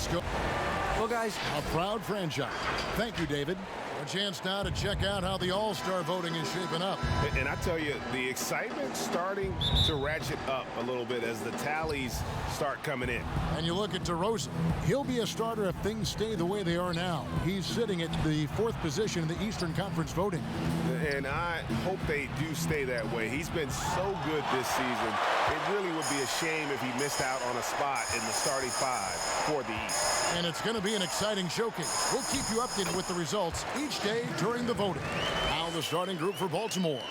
Let's go. Well, guys, a proud franchise. Thank you, David. A chance now to check out how the All-Star voting is shaping up. And I tell you, the excitement's starting to ratchet up a little bit as the tallies start coming in. And you look at DeRozan. He'll be a starter if things stay the way they are now. He's sitting at the 4th position in the Eastern Conference voting. And I hope they do stay that way. He's been so good this season. It really would be a shame if he missed out on a spot in the starting 5 for the East. And it's going to be an exciting showcase. We'll keep you updated with the results each day during the voting. Now the starting group for Baltimore.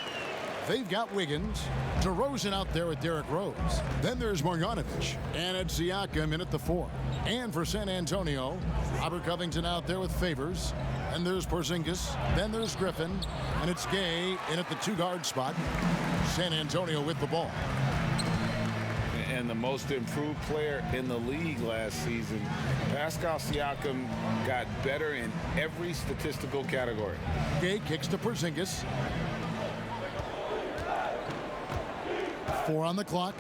They've got Wiggins, DeRozan out there with Derrick Rose. Then there's Marjanovic, and it's Siakam in at the 4. And for San Antonio, Robert Covington out there with Favors. And there's Porzingis. Then there's Griffin. And it's Gay in at the 2-guard spot. San Antonio with the ball. And the most improved player in the league last season, Pascal Siakam got better in every statistical category. Gay kicks to Porzingis. 4 on the clock.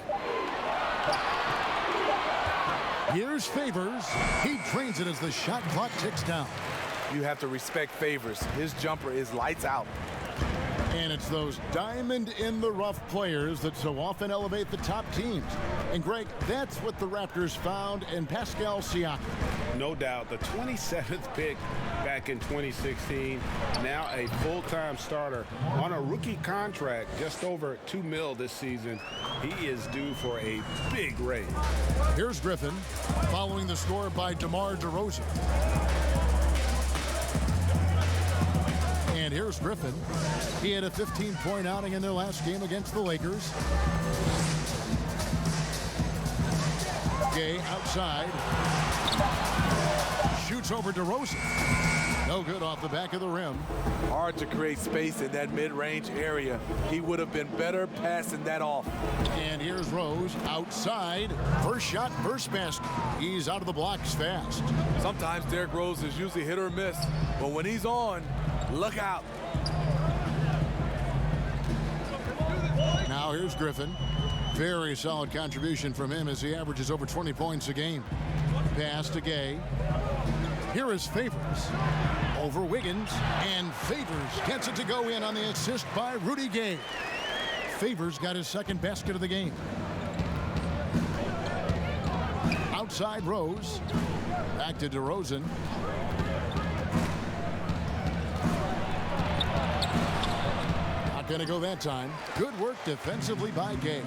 Here's Favors. He trains it as the shot clock ticks down. You have to respect Favors. His jumper is lights out. And it's those diamond-in-the-rough players that so often elevate the top teams. And, Greg, that's what the Raptors found in Pascal Siakam. No doubt. The 27th pick back in 2016. Now a full-time starter on a rookie contract, just over $2 million this season. He is due for a big raise. Here's Griffin, following the score by DeMar DeRozan. And here's Griffin. He had a 15-point outing in their last game against the Lakers. Gay outside. Shoots over DeRozan. No good off the back of the rim. Hard to create space in that mid-range area. He would have been better passing that off. And here's Rose outside. First shot, first basket. He's out of the blocks fast. Sometimes Derrick Rose is usually hit or miss, but when he's on, look out. Now here's Griffin. Very solid contribution from him as he averages over 20 points a game. Pass to Gay. Here is Favors. Over Wiggins. And Favors gets it to go in on the assist by Rudy Gay. Favors got his second basket of the game. Outside Rose. Back to DeRozan. Not going to go that time. Good work defensively by Gay.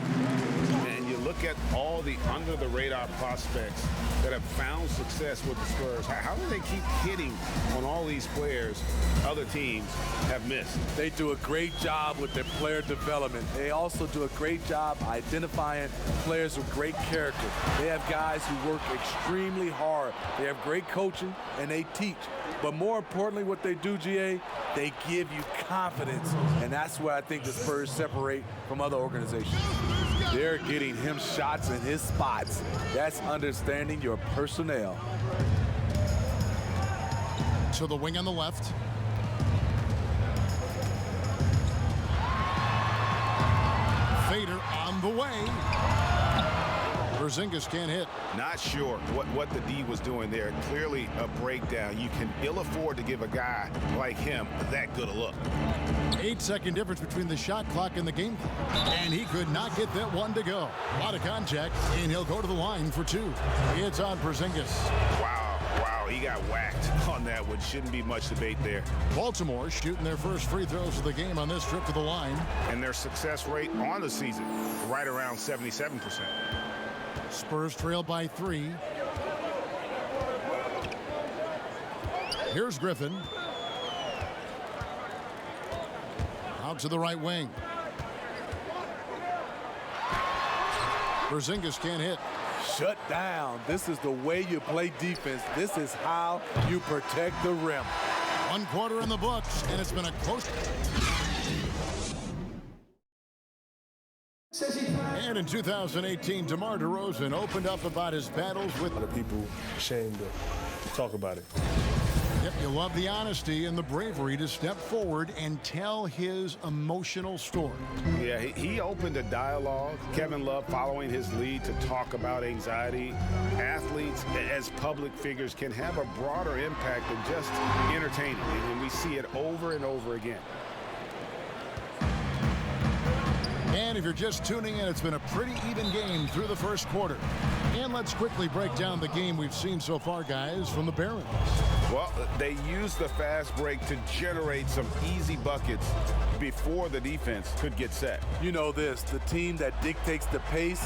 And you look at all the under-the-radar prospects that have found success with the Spurs. How do they keep hitting on all these players other teams have missed? They do a great job with their player development. They also do a great job identifying players with great character. They have guys who work extremely hard. They have great coaching, and they teach. But more importantly, what they do, GA, they give you confidence. And that's where I think the Spurs separate from other organizations. They're getting him shots in his spots. That's understanding your personnel. To the wing on the left. Fader on the way. Porzingis can't hit. Not sure what the D was doing there. Clearly a breakdown. You can ill afford to give a guy like him that good a look. 8-second difference between the shot clock and the game clock. And he could not get that one to go. A lot of contact, and he'll go to the line for 2. It's on Porzingis. Wow, he got whacked on that one. Shouldn't be much debate there. Baltimore shooting their first free throws of the game on this trip to the line. And their success rate on the season, right around 77%. Spurs trail by 3. Here's Griffin. Out to the right wing. Porzingis can't hit. Shut down. This is the way you play defense. This is how you protect the rim. 1 quarter in the books, and it's been a close. And in 2018, DeMar DeRozan opened up about his battles with a lot of people ashamed to talk about it. Yep, You love the honesty and the bravery to step forward and tell his emotional story. Yeah, he opened a dialogue. Kevin Love following his lead to talk about anxiety. Athletes as public figures can have a broader impact than just entertaining, and we see it over and over again. And if you're just tuning in, it's been a pretty even game through the first quarter. And let's quickly break down the game we've seen so far, guys, from the Barons. Well, they used the fast break to generate some easy buckets before the defense could get set. You know this, the team that dictates the pace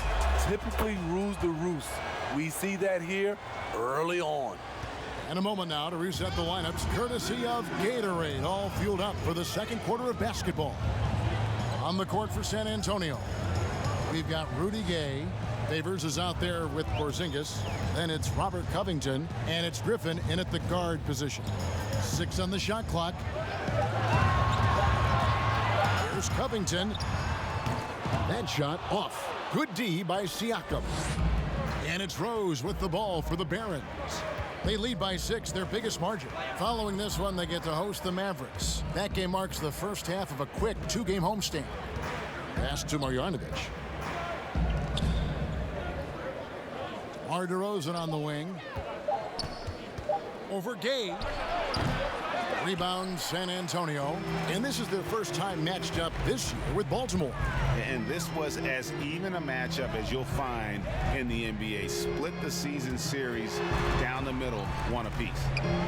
typically rules the roost. We see that here early on. And a moment now to reset the lineups, courtesy of Gatorade, all fueled up for the second quarter of basketball. On the court for San Antonio, we've got Rudy Gay. Favors is out there with Porzingis. Then it's Robert Covington, and it's Griffin in at the guard position. 6 on the shot clock. Here's Covington. That shot off. Good D by Siakam. And it's Rose with the ball for the Barons. They lead by 6, their biggest margin. Following this one, they get to host the Mavericks. That game marks the first half of a quick 2-game homestand. Pass to Marjanovic. Mar DeRozan on the wing. Over Gay. Rebound San Antonio. And this is their first time matched up this year with Baltimore. And this was as even a matchup as you'll find in the NBA. Split the season series down the middle, one apiece.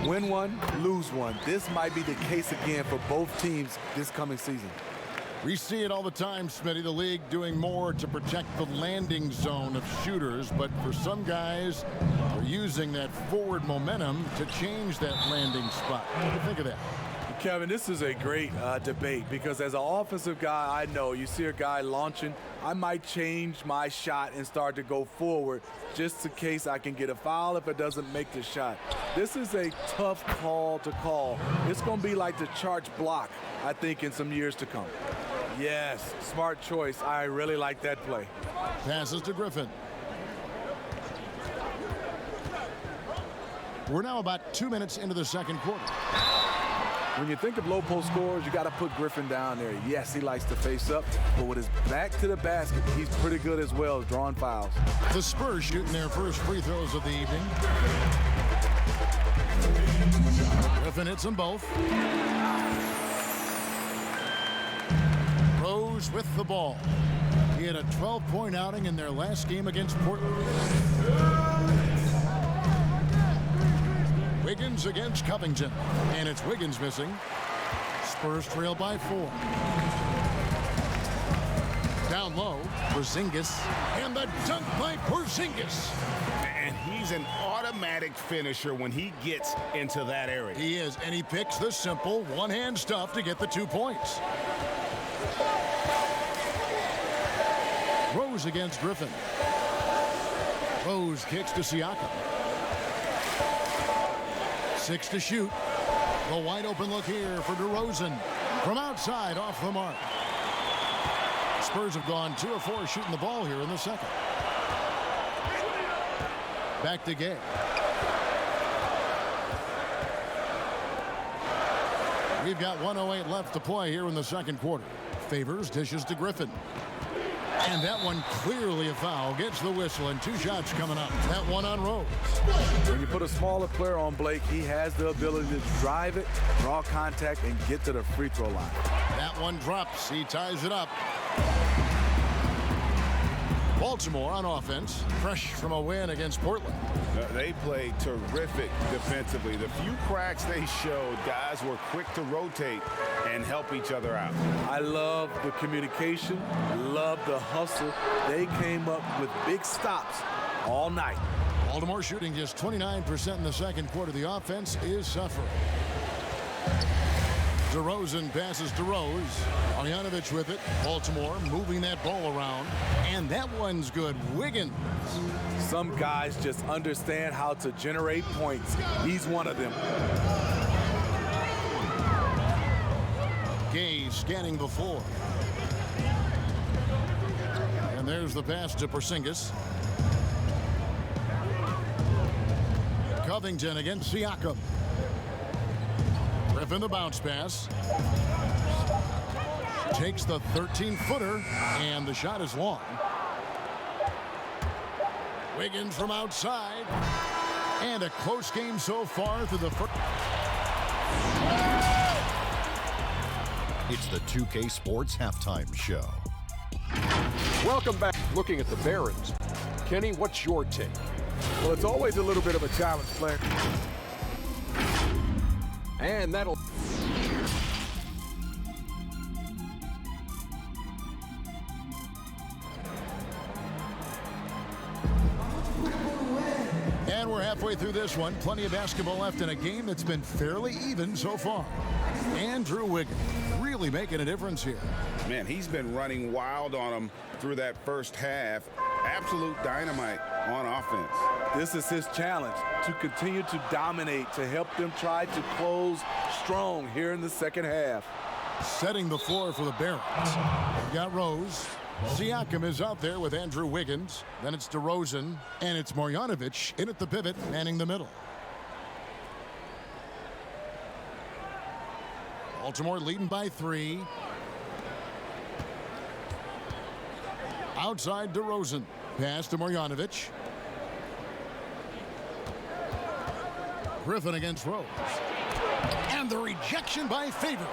Win one, lose one. This might be the case again for both teams this coming season. We see it all the time, Smitty. The league doing more to protect the landing zone of shooters, but for some guys, they're using that forward momentum to change that landing spot. What do you think of that? Kevin, this is a great debate because as an offensive guy, I know you see a guy launching, I might change my shot and start to go forward just in case I can get a foul if it doesn't make the shot. This is a tough call to call. It's going to be like the charge block, I think, in some years to come. Yes, smart choice. I really like that play. Passes to Griffin. We're now about 2 minutes into the second quarter. When you think of low post scorers, you got to put Griffin down there. Yes, he likes to face up, but with his back to the basket, he's pretty good as well, drawing fouls. The Spurs shooting their first free throws of the evening. Griffin hits them both. Rose with the ball. He had a 12-point outing in their last game against Portland. Wiggins against Covington. And it's Wiggins missing. Spurs trail by 4. Down low, Porzingis. And the dunk by Porzingis. And he's an automatic finisher when he gets into that area. He is, and he picks the simple one-hand stuff to get the 2 points. Rose against Griffin. Rose kicks to Siakam. 6 to shoot. The wide open look here for DeRozan. From outside, off the mark. Spurs have gone 2 of 4 shooting the ball here in the second. Back to Gay. We've got 1:08 left to play here in the second quarter. Favors dishes to Griffin. And that one clearly a foul. Gets the whistle, and 2 shots coming up. That one on Rose. When you put a smaller player on Blake, he has the ability to drive it, draw contact, and get to the free throw line. That one drops. He ties it up. Baltimore on offense, fresh from a win against Portland. They played terrific defensively. The few cracks they showed, guys were quick to rotate and help each other out. I love the communication, love the hustle. They came up with big stops all night. Baltimore shooting just 29% in the second quarter. The offense is suffering. DeRozan passes to Rose. Marjanovic with it. Baltimore moving that ball around. And that one's good. Wiggins. Some guys just understand how to generate points. He's one of them. Gay scanning the floor. And there's the pass to Porzingis. Covington against Siakam. Griffin the bounce pass. Takes the 13-footer, and the shot is long. Wiggins from outside. And a close game so far through the first. It's the 2K Sports Halftime Show. Welcome back. Looking at the Barons. Kenny, what's your take? Well, it's always a little bit of a challenge, Flair. And that'll... And we're halfway through this one. Plenty of basketball left in a game that's been fairly even so far. Andrew Wiggins really making a difference here. Man, he's been running wild on him through that first half. Absolute dynamite on offense. This is his challenge, to continue to dominate, to help them try to close strong here in the second half. Setting the floor for the Barons. We've got Rose. Siakam is out there with Andrew Wiggins. Then it's DeRozan, and it's Marjanovic in at the pivot, manning the middle. Baltimore leading by 3. Outside DeRozan. Pass to Marjanovic. Griffin against Rose. And the rejection by Favors.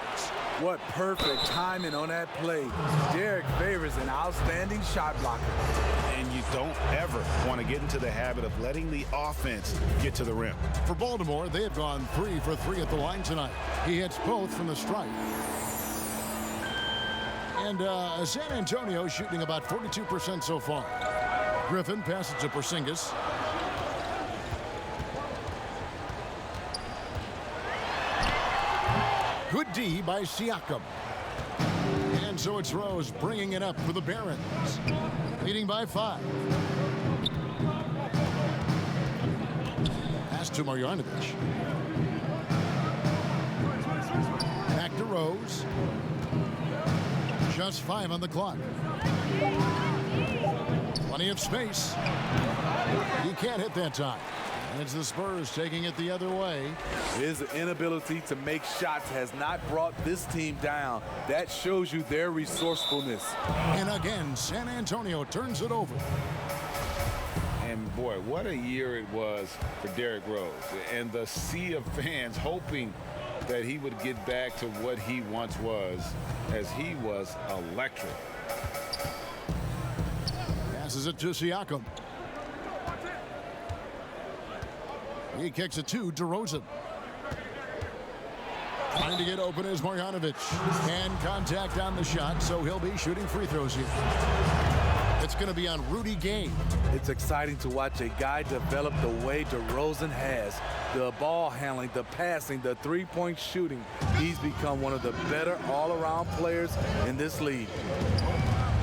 What perfect timing on that play. Derek Favors, an outstanding shot blocker. And you don't ever want to get into the habit of letting the offense get to the rim. For Baltimore, they have gone 3 for 3 at the line tonight. He hits both from the stripe. And San Antonio shooting about 42% so far. Griffin passes to Porzingis. Good D by Siakam. And so it's Rose bringing it up for the Barons. Leading by 5. Pass to Marjanovic. Back to Rose. Just 5 on the clock. Plenty of space. He can't hit that time. And it's the Spurs taking it the other way. His inability to make shots has not brought this team down. That shows you their resourcefulness. And again, San Antonio turns it over. And boy, what a year it was for Derrick Rose. And the sea of fans hoping that he would get back to what he once was, as he was electric. Passes it to Siakam. He kicks it to DeRozan. Trying to get open is Marjanovic. And contact on the shot, so he'll be shooting free throws here. It's going to be on Rudy Gay. It's exciting to watch a guy develop the way DeRozan has. The ball handling, the passing, the three-point shooting. He's become one of the better all-around players in this league.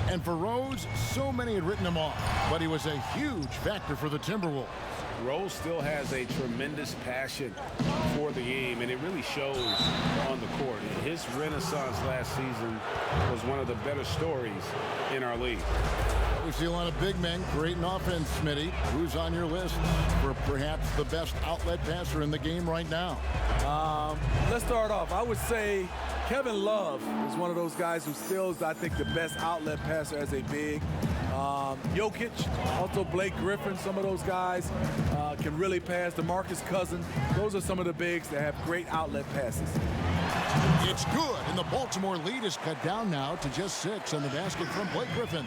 And for Rose, so many had written him off, but he was a huge factor for the Timberwolves. Rose still has a tremendous passion for the game, and it really shows on the court. His renaissance last season was one of the better stories in our league. We see a lot of big men creating offense, Smitty. Who's on your list for perhaps the best outlet passer in the game right now? Let's start off. I would say Kevin Love is one of those guys who still is, I think, the best outlet passer as a big. Jokic, also Blake Griffin, some of those guys can really pass. DeMarcus Cousins, those are some of the bigs that have great outlet passes. It's good, and the Baltimore lead is cut down now to just 6 on the basket from Blake Griffin.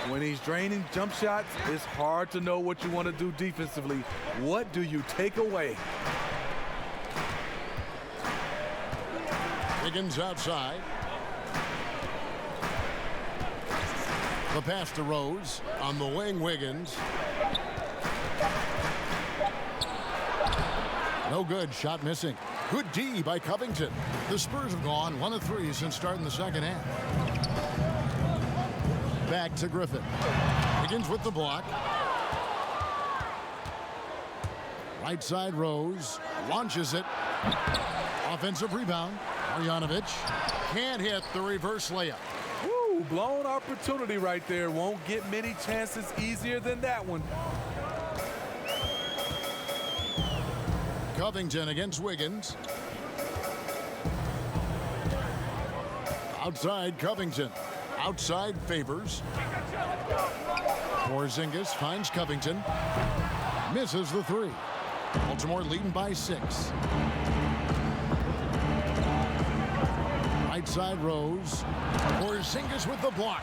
When he's draining jump shots, it's hard to know what you want to do defensively. What do you take away? Wiggins outside. The pass to Rose. On the wing, Wiggins. No good. Shot missing. Good D by Covington. The Spurs have gone 1 of 3 since starting the second half. Back to Griffin. Wiggins with the block. Right side Rose. Launches it. Offensive rebound. Marjanovic can't hit the reverse layup. Woo, blown opportunity right there. Won't get many chances easier than that one. Covington against Wiggins. Outside Covington. Outside Favors. Porzingis finds Covington. Misses the three. Baltimore leading by 6. Right side Rose. Porzingis with the block.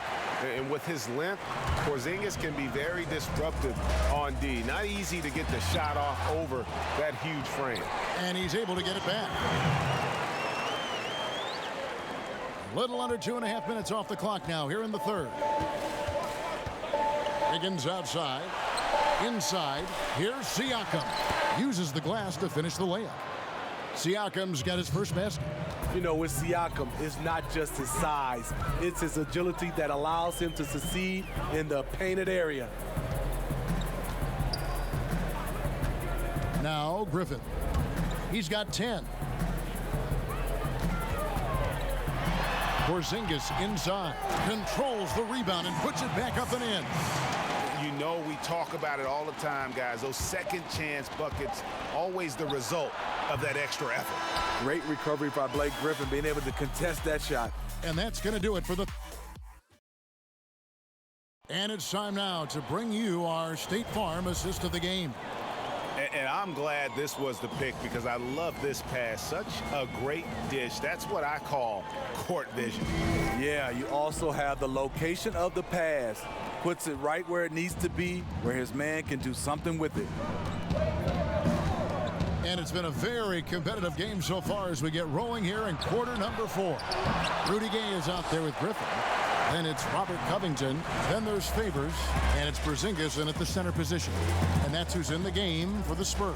And with his length, Porzingis can be very disruptive on D. Not easy to get the shot off over that huge frame. And he's able to get it back. Little under 2.5 minutes off the clock now here in the third. Higgins outside. Inside. Here's Siakam. Uses the glass to finish the layup. Siakam's got his first basket. You know, with Siakam, it's not just his size. It's his agility that allows him to succeed in the painted area. Now Griffin. He's got 10. Porzingis inside. Controls the rebound and puts it back up and in. You know we talk about it all the time, guys. Those second chance buckets, always the result of that extra effort. Great recovery by Blake Griffin, being able to contest that shot. And that's going to do it for the... And it's time now to bring you our State Farm assist of the game. And I'm glad this was the pick because I love this pass. Such a great dish. That's what I call court vision. Yeah, you also have the location of the pass. Puts it right where it needs to be, where his man can do something with it. And it's been a very competitive game so far as we get rolling here in quarter number 4. Rudy Gay is out there with Griffin. Then it's Robert Covington. Then there's Favors. And it's Porzingis in at the center position. And that's who's in the game for the Spurs.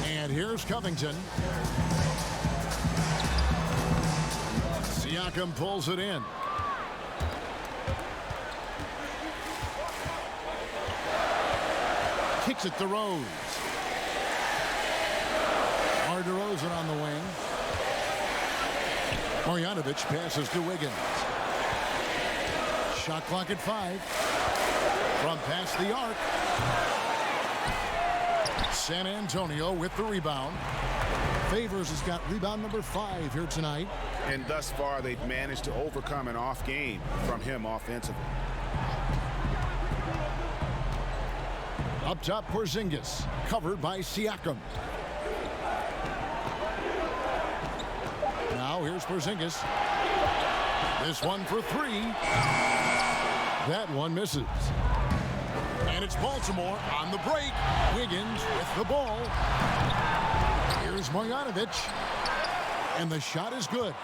And here's Covington. Siakam pulls it in. Kicks it to Rose. DeRozan on the wing. Marjanovic passes to Wiggins. Shot clock at 5. From past the arc. San Antonio with the rebound. Favors has got rebound number 5 here tonight. And thus far, they've managed to overcome an off game from him offensively. Up top, Porzingis, covered by Siakam. Now here's Porzingis. This one for 3. That one misses. And it's Baltimore on the break. Wiggins with the ball. Here's Marjanovic. And the shot is good.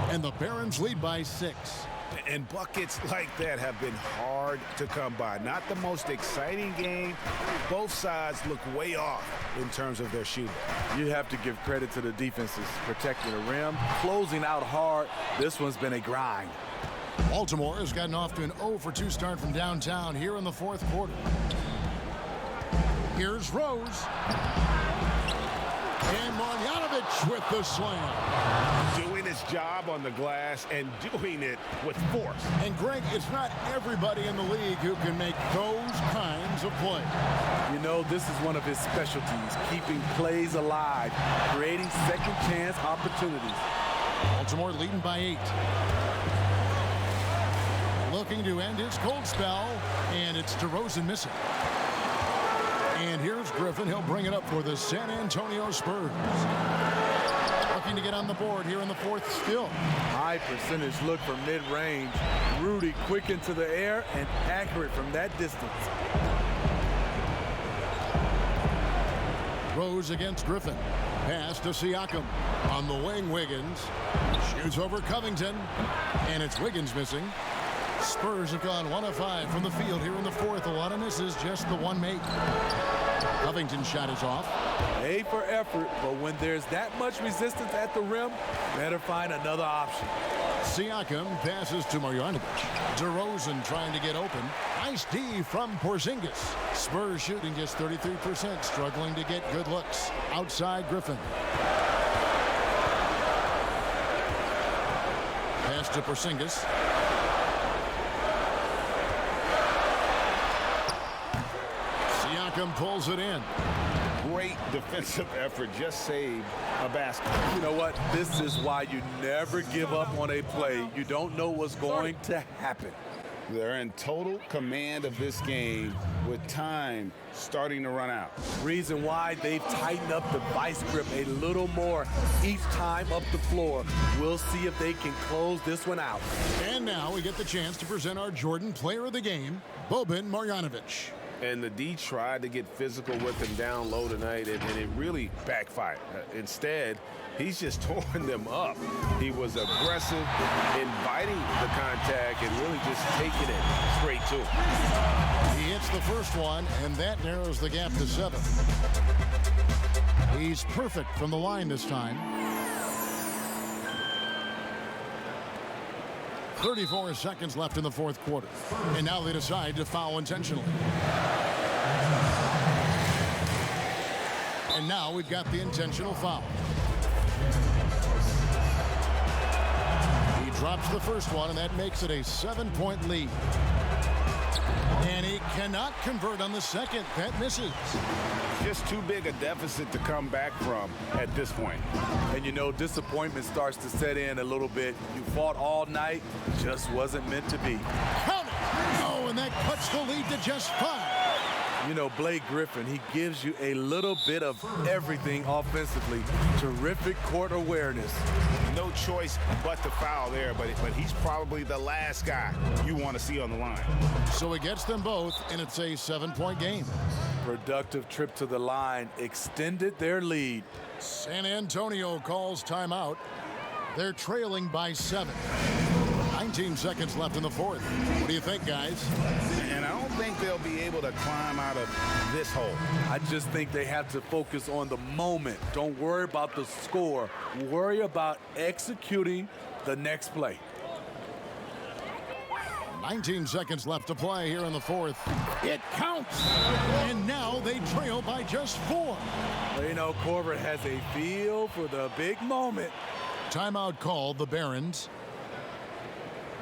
And the Barons lead by 6. And buckets like that have been hard to come by. Not the most exciting game. Both sides look way off in terms of their shooting. You have to give credit to the defenses, protecting the rim, closing out hard. This one's been a grind. Baltimore has gotten off to an 0-for-2 start from downtown here in the 4th quarter. Here's Rose. And Marjanovic with the slam. Doing his job on the glass and doing it with force. And Greg, it's not everybody in the league who can make those kinds of plays. You know, this is one of his specialties, keeping plays alive, creating second chance opportunities. Baltimore leading by 8. Looking to end his cold spell, and it's DeRozan missing. And here's Griffin. He'll bring it up for the San Antonio Spurs. Looking to get on the board here in the 4th still. High percentage look from mid-range. Rudy quick into the air and accurate from that distance. Rose against Griffin. Pass to Siakam. On the wing, Wiggins. Shoots over Covington. And it's Wiggins missing. Spurs have gone 1 of 5 from the field here in the 4th. A lot of misses, just the one make. Covington's shot is off. A for effort, but when there's that much resistance at the rim, better find another option. Siakam passes to Marjanovic. DeRozan trying to get open. Nice D from Porzingis. Spurs shooting just 33%, struggling to get good looks. Outside Griffin. Pass to Porzingis. Siakam pulls it in. great defensive effort, just saved a basket. You know what? This is why you never give up on a play. You don't know what's going to happen. They're in total command of this game with time starting to run out. Reason why they've tightened up the vice grip a little more each time up the floor. We'll see if they can close this one out. And now we get the chance to present our Jordan Player of the Game, Boban Marjanovic. And the D tried to get physical with him down low tonight, and it really backfired. Instead, he's just tore them up. He was aggressive, inviting the contact, and really just taking it straight to him. He hits the first one, and that narrows the gap to 7. He's perfect from the line this time. 34 seconds left in the fourth quarter. And now they decide to foul intentionally. And now we've got the intentional foul. He drops the first one, and that makes it a 7-point lead. And he cannot convert on the second. That misses. Just too big a deficit to come back from at this point. And you know, disappointment starts to set in a little bit. You fought all night, just wasn't meant to be. Count it! Oh, and that cuts the lead to just 5. You know, Blake Griffin, he gives you a little bit of everything offensively. Terrific court awareness. No choice but to foul there, but he's probably the last guy you want to see on the line. So he gets them both, and it's a 7-point game. Productive trip to the line, extended their lead. San Antonio calls timeout. They're trailing by 7. 19 seconds left in the fourth. What do you think, guys? And I don't think they'll be able to climb out of this hole. I just think they have to focus on the moment. Don't worry about the score. Worry about executing the next play. 19 seconds left to play here in the fourth. It counts! And now they trail by just 4. Well, you know, Corbett has a feel for the big moment. Timeout called the Barons.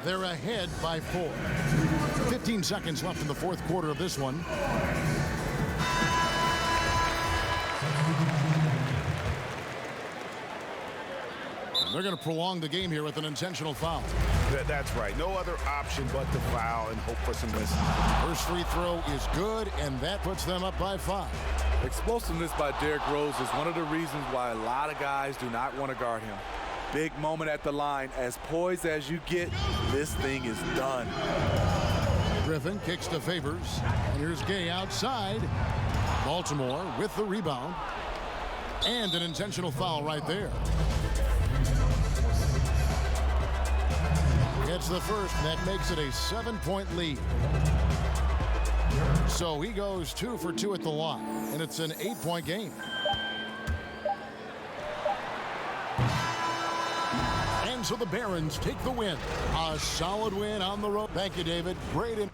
They're ahead by 4. 15 seconds left in the fourth quarter of this one. They're going to prolong the game here with an intentional foul. That's right. No other option but to foul and hope for some misses. First free throw is good, and that puts them up by 5. Explosiveness by Derrick Rose is one of the reasons why a lot of guys do not want to guard him. Big moment at the line. As poised as you get, this thing is done. Griffin kicks to Favors, and here's Gay outside. Baltimore with the rebound. And an intentional foul right there. Gets the first, and that makes it a 7-point lead. So he goes 2 for 2 at the line, and it's an 8-point game. And so the Barons take the win. A solid win on the road. Thank you, David. Great.